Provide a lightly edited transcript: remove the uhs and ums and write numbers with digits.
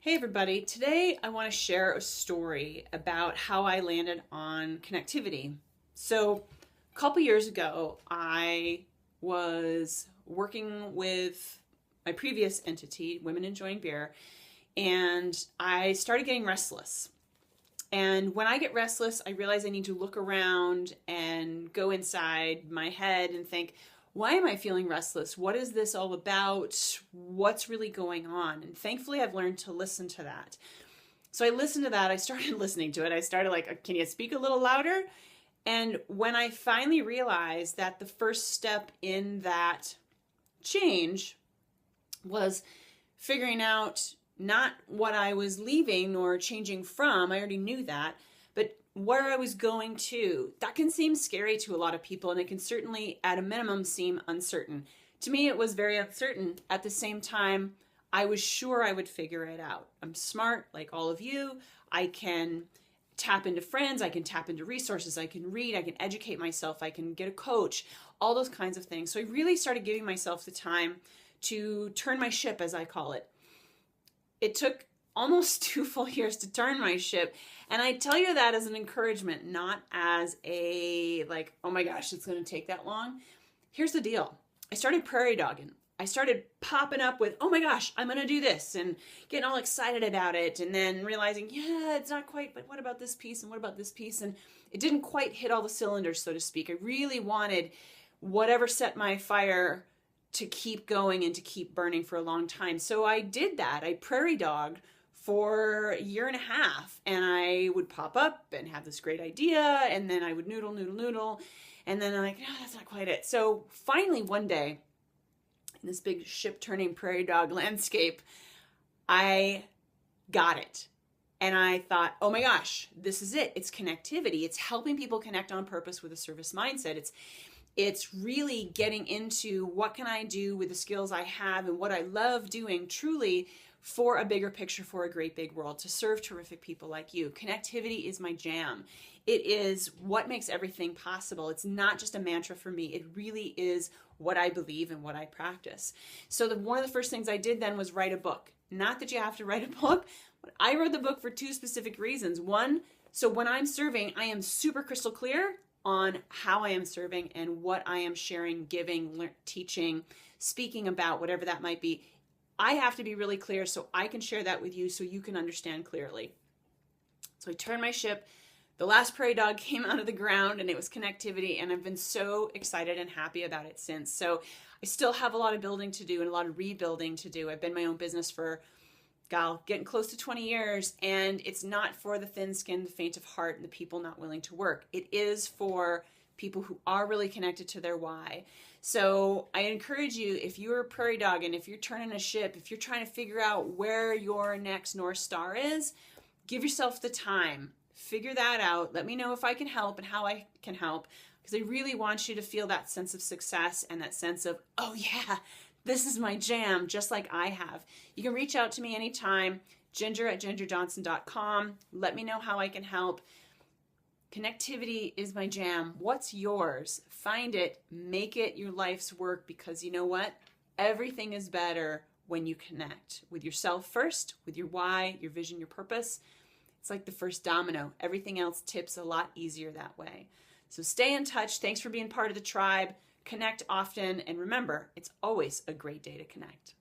Hey everybody, today I want to share a story about how I landed on connectivity. So, a couple years ago, I was working with my previous entity, Women Enjoying Beer, and I started getting restless. And when I get restless, I realize I need to look around and go inside my head and think, why am I feeling restless? What is this all about? What's really going on? And thankfully, I've learned to listen to that. So I listened to that. I started listening to it. I started like, can you speak a little louder? And when I finally realized that the first step in that change was figuring out not what I was leaving or changing from, I already knew that, but where I was going to. That can seem scary to a lot of people, and it can certainly, at a minimum, seem uncertain. To me, it was very uncertain. At the same time, I was sure I would figure it out. I'm smart, like all of you. I can tap into friends, I can tap into resources, I can read, I can educate myself, I can get a coach, all those kinds of things. So I really started giving myself the time to turn my ship, as I call it. It took almost 2 full years to turn my ship. And I tell you that as an encouragement, not as a like, oh my gosh, it's going to take that long. Here's the deal. I started prairie dogging. I started popping up with, oh my gosh, I'm going to do this, and getting all excited about it, and then realizing, yeah, it's not quite, but what about this piece and what about this piece? And it didn't quite hit all the cylinders, so to speak. I really wanted whatever set my fire to keep going and to keep burning for a long time. So I did that. I prairie dogged for a year and a half, and I would pop up and have this great idea, and then I would noodle, and then I'm like, no, that's not quite it. So finally one day, in this big ship turning prairie dog landscape, I got it. And I thought, oh my gosh, this is it. It's connectivity. It's helping people connect on purpose with a service mindset. It's really getting into what can I do with the skills I have and what I love doing truly for a bigger picture, for a great big world, to serve terrific people like you. Connectivity is my jam. It is what makes everything possible. It's not just a mantra for me. It really is what I believe and what I practice. So one of the first things I did then was write a book. Not that you have to write a book, but I wrote the book for 2 specific reasons. One, so when I'm serving, I am super crystal clear on how I am serving and what I am sharing, giving, teaching, speaking about, whatever that might be. I have to be really clear so I can share that with you so you can understand clearly. So I turned my ship. The last prairie dog came out of the ground, and it was connectivity, and I've been so excited and happy about it since. So I still have a lot of building to do and a lot of rebuilding to do. I've been my own business for, getting close to 20 years, and it's not for the thin-skinned, the faint of heart, and the people not willing to work. It is for people who are really connected to their why. So I encourage you, if you're prairie dogging, if you're turning a ship, if you're trying to figure out where your next North Star is, give yourself the time. Figure that out. Let me know if I can help and how I can help, because I really want you to feel that sense of success and that sense of, oh yeah, this is my jam, just like I have. You can reach out to me anytime, ginger@gingerjohnson.com. Let me know how I can help. Connectivity is my jam. What's yours? Find it, make it your life's work, because you know what? Everything is better when you connect with yourself first, with your why, your vision, your purpose. It's like the first domino. Everything else tips a lot easier that way. So stay in touch. Thanks for being part of the tribe. Connect often. And remember, it's always a great day to connect.